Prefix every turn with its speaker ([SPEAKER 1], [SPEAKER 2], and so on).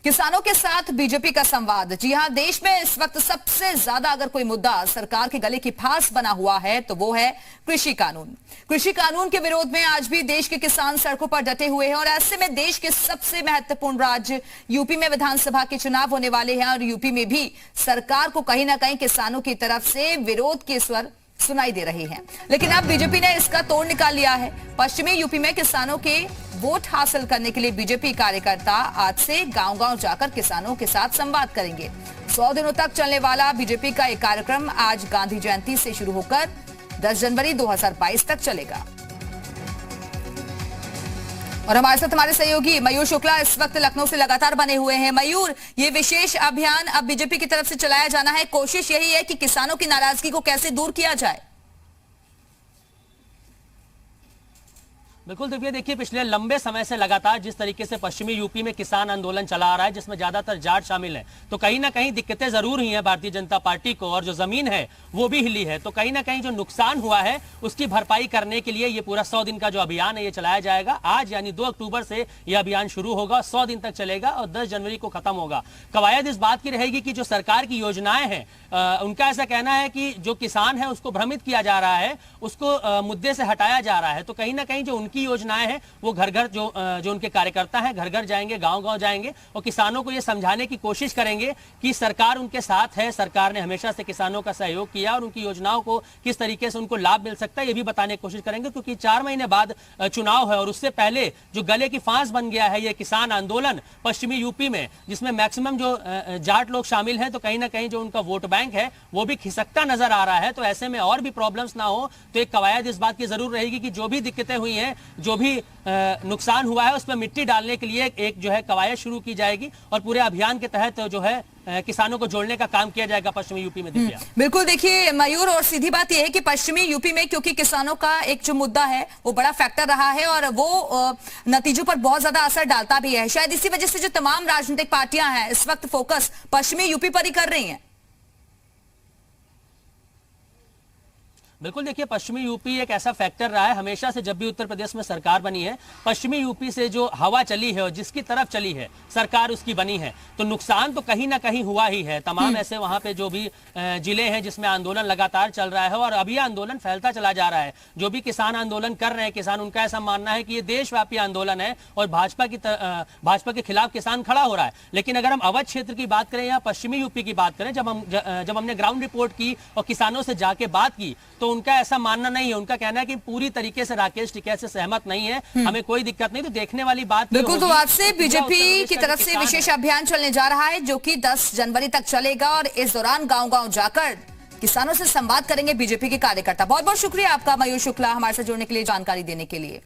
[SPEAKER 1] किसानों के साथ बीजेपी का संवाद। जी हां, देश में इस वक्त सबसे ज्यादा अगर कोई मुद्दा सरकार के गले की फांस बना हुआ है तो वो है कृषि कानून। कृषि कानून के विरोध में आज भी देश के किसान सड़कों पर डटे हुए हैं और ऐसे में देश के सबसे महत्वपूर्ण राज्य यूपी में विधानसभा के चुनाव होने वाले हैं और यूपी में भी सरकार को कहीं ना कहीं किसानों की तरफ से विरोध के स्वर सुनाई दे रही हैं। लेकिन अब बीजेपी ने इसका तोड़ निकाल लिया है। पश्चिमी यूपी में किसानों के वोट हासिल करने के लिए बीजेपी कार्यकर्ता आज से गांव-गांव जाकर किसानों के साथ संवाद करेंगे। 100 दिनों तक चलने वाला बीजेपी का एक कार्यक्रम आज गांधी जयंती से शुरू होकर 10 जनवरी 2022 तक चलेगा। और हमारे साथ हमारे सहयोगी मयूर शुक्ला इस वक्त लखनऊ से लगातार बने हुए हैं। मयूर, ये विशेष अभियान अब बीजेपी की तरफ से चलाया जाना है। कोशिश यही है कि किसानों की नाराजगी को कैसे दूर किया जाए।
[SPEAKER 2] बिल्कुल दिव्या, देखिए पिछले लंबे समय से लगातार जिस तरीके से पश्चिमी यूपी में किसान आंदोलन चला आ रहा है, जिसमें ज्यादातर जाट शामिल हैं, तो कहीं ना कहीं दिक्कतें जरूर हुई हैं भारतीय जनता पार्टी को और जो जमीन है वो भी हिली है। तो कहीं ना कहीं जो नुकसान हुआ है उसकी भरपाई करने के लिए ये पूरा 100 दिन का जो अभियान है ये चलाया जाएगा। आज यानी 2 अक्टूबर से यह अभियान शुरू होगा, 100 दिन तक चलेगा और 10 जनवरी को खत्म होगा। कवायद इस बात की रहेगी कि जो सरकार की योजनाएं हैं उनका ऐसा कहना है कि जो किसान है उसको भ्रमित किया जा रहा है, उसको मुद्दे से हटाया जा रहा है। तो कहीं ना कहीं जो उनकी योजनाएं हैं वो घर घर जो उनके कार्यकर्ता हैं घर घर जाएंगे, गांव गांव जाएंगे और किसानों को ये समझाने की कोशिश करेंगे कि सरकार उनके साथ है, सरकार ने हमेशा से किसानों का सहयोग किया और उनकी योजनाओं को किस तरीके से उनको लाभ मिल सकता है ये भी बताने की कोशिश करेंगे। क्योंकि 4 महीने बाद चुनाव है और उससे पहले जो गले की फांस बन गया है ये किसान आंदोलन पश्चिमी यूपी में, जिसमें मैक्सिमम जो जाट लोग शामिल हैं, तो कहीं ना कहीं जो उनका वोट बैंक है वो भी खिसकता नजर आ रहा है। तो ऐसे में और भी प्रॉब्लम्स ना हो तो एक कवायद इस बात की जरूर रहेगी कि जो भी दिक्कतें हुई हैं, जो भी नुकसान हुआ है उस पर मिट्टी डालने के लिए एक जो है कवायद शुरू की जाएगी और पूरे अभियान के तहत जो है किसानों को जोड़ने का काम किया जाएगा पश्चिमी यूपी में। दिव्या,
[SPEAKER 1] बिल्कुल, देखिए मयूर, और सीधी बात यह है कि पश्चिमी यूपी में क्योंकि किसानों का एक जो मुद्दा है वो बड़ा फैक्टर रहा है और वो नतीजों पर बहुत ज्यादा असर डालता भी है। शायद इसी वजह से जो तमाम राजनीतिक पार्टियां हैं इस वक्त फोकस पश्चिमी यूपी पर ही कर रही हैं।
[SPEAKER 2] बिल्कुल, देखिए पश्चिमी यूपी एक ऐसा फैक्टर रहा है हमेशा से। जब भी उत्तर प्रदेश में सरकार बनी है, पश्चिमी यूपी से जो हवा चली है और जिसकी तरफ चली है सरकार उसकी बनी है। तो नुकसान तो कहीं ना कहीं हुआ ही है। तमाम ऐसे वहां पे जो भी जिले हैं जिसमें आंदोलन लगातार चल रहा है और अभी आंदोलन फैलता चला जा रहा है। जो भी किसान आंदोलन कर रहे हैं किसान, उनका ऐसा मानना है कि ये देशव्यापी आंदोलन है और भाजपा के खिलाफ किसान खड़ा हो रहा है। लेकिन अगर हम अवध क्षेत्र की बात करें या पश्चिमी यूपी की बात करें, जब हमने ग्राउंड रिपोर्ट की और किसानों से जाके बात की तो उनका ऐसा मानना नहीं है। उनका कहना है कि पूरी तरीके से राकेश टिकैत से सहमत नहीं है, हमें कोई दिक्कत नहीं। तो देखने वाली बात
[SPEAKER 1] बिल्कुल, तो आज से बीजेपी की तरफ से विशेष अभियान चलने जा रहा है जो कि 10 जनवरी तक चलेगा और इस दौरान गांव-गांव जाकर किसानों से संवाद करेंगे बीजेपी के कार्यकर्ता। बहुत बहुत शुक्रिया आपका मयूर शुक्ला, हमारे साथ जुड़ने के लिए, जानकारी देने के लिए।